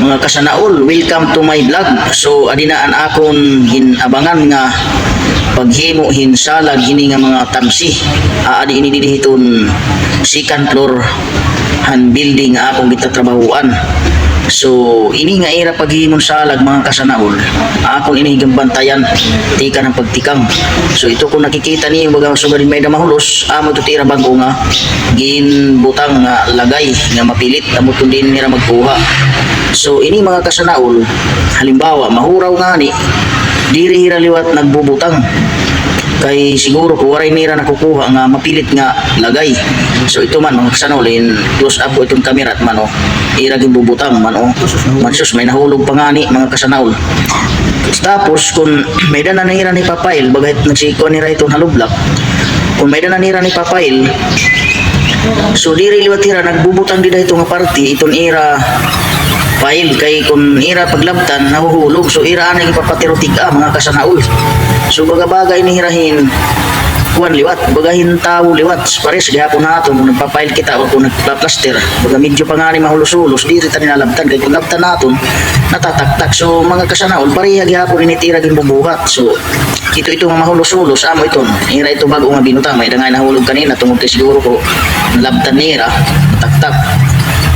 Mga kasanaol, welcome to my vlog. So adinaan akon ginabangan nga paghimo hinsalag hini nga mga tamsi. Adi ini dihiton second floor han building nga akong gitatrabahuan. So ini nga era paghimon salag mga kasanaol, akon ini gambantayan tika ng pagtikam. So ito kung nakikita niyo baga sugarin may mahulos, amo ito tira bago nga ginbutang nga lagay nga mapilit amo ito din nila magkuha. So ini mga kasanaol, halimbawa mahuraw nga ni diri hira liwat nagbubutang kay siguro kung waray nira nakukuha nga mapilit nga lagay. So ito man mga kasanaol, close up ko itong camera at mano iragin bubutang mano mansus may nahulog pa nga ni mga kasanaol. Tapos kung may dana nira ni papail bagay nagsiko nira itong halublak, kung may dana nira ni papail, so diri liwat hira nagbubutang dida itong party itong ira file kay kung ira paglabtan nahuhulog, so ira na ipapatirotiga mga kasanaol. So bagay ni hirahin kuan liwat, bagahin tao liwat pares gihapon nato kung nagpapail kita o kung nagpa-plaster baga medyo pa nga ni mahulos-hulos diri ta nilalabtan kay kung labtan naton natataktak. So mga kasanaol pareha gihapon initira gin bubuhat. So ito nga mahulos-hulos amo iton ira ito bago nga binutang may dangay nahulog kanina tungod kay siguro ko labtan nira taktak.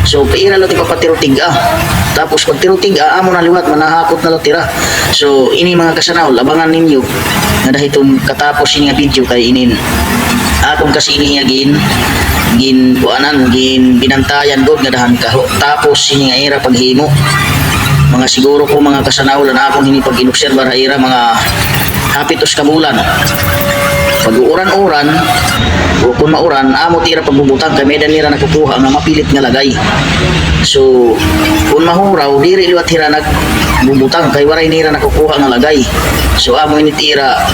So paira lang ipapatirotiga, tapos pag tirotiga amo na liwat manahakot na lang tira. So ini mga kasanaol abangan ninyo na dahil itong katapos ini nga video kay inin akong kasi ini nga gin kuanan gin binantayan god nga dahan kaho. Tapos ini nga era paghimo mga siguro ko mga kasanaol na akong hini pag inobserba ra ira mga hapitos kabulan pag uran-uran o kung mauran amo tira pagbubutang kay medan nira nakukuha nga mapilit nga lagay. So kung mahuraw diri liwat hira nagbubutang kay waray nira nakukuha nga lagay. So amo ini tira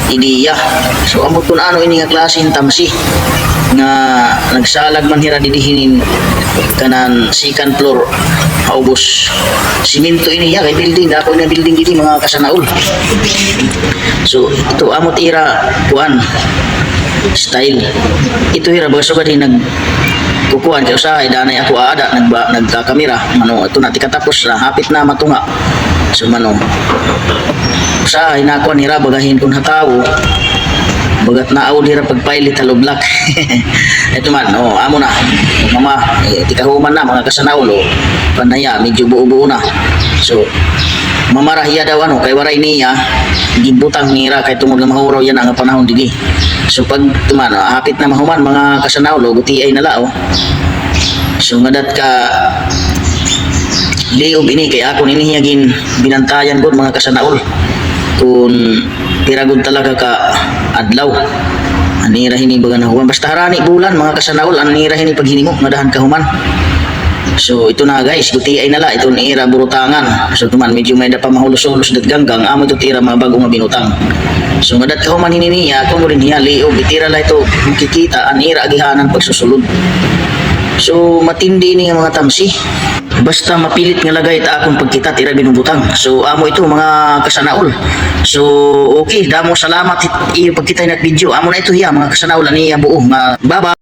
ideya. So amo kun ano ini nga klaseng tamsi nga nagsalag man hira didihinin kanan second floor haubos simento ini ya kay building dako na building gidi mga kasanaol. So ito amo tira kuan style ito hira baga sugad nag kukuan kay usahay danay ako ada nagkakamera mano ito na tikatapos na hapit na matunga. So mano usahay na kuan hira bagahin kun hatawo bagat naawd hira pagpailit halublak. Ito man amo na mama tikahuman na mga kasanaol panaya medyo buo-buo na. So mamarahiya daw kay waray niya gibutang nira kay tungod nga mahuraw yan ang panahon digi. So pag tuman hapit na mahuman mga kasanaol guti ay nalao. So ngadat ka liog ini kay ako ninihiyagin binantayan gud mga kasanaol kung tiragod talaga ka adlaw anira hini baga nahuman basta harani bulan mga kasanaol anira hini paghinimo nga dahan kahuman. So ito na guys guti ay nala ito ni ira burutangan. So tuman medyo may pa mahulos-hulos dat ganggang amo ito tira mga bago nga binutang. So ngadat kahuman hini niya kung rin niya liog itira la ito makikita anira agihanan pagsusulod. So matindi ni nga mga tamsi basta mapilit nga lagay ta akong pagkita tira binubutang. So amo ito mga kasanaol. So okay damo salamat iyo pagkita na video amo na ito hiya mga kasanaol ani buo nga baba.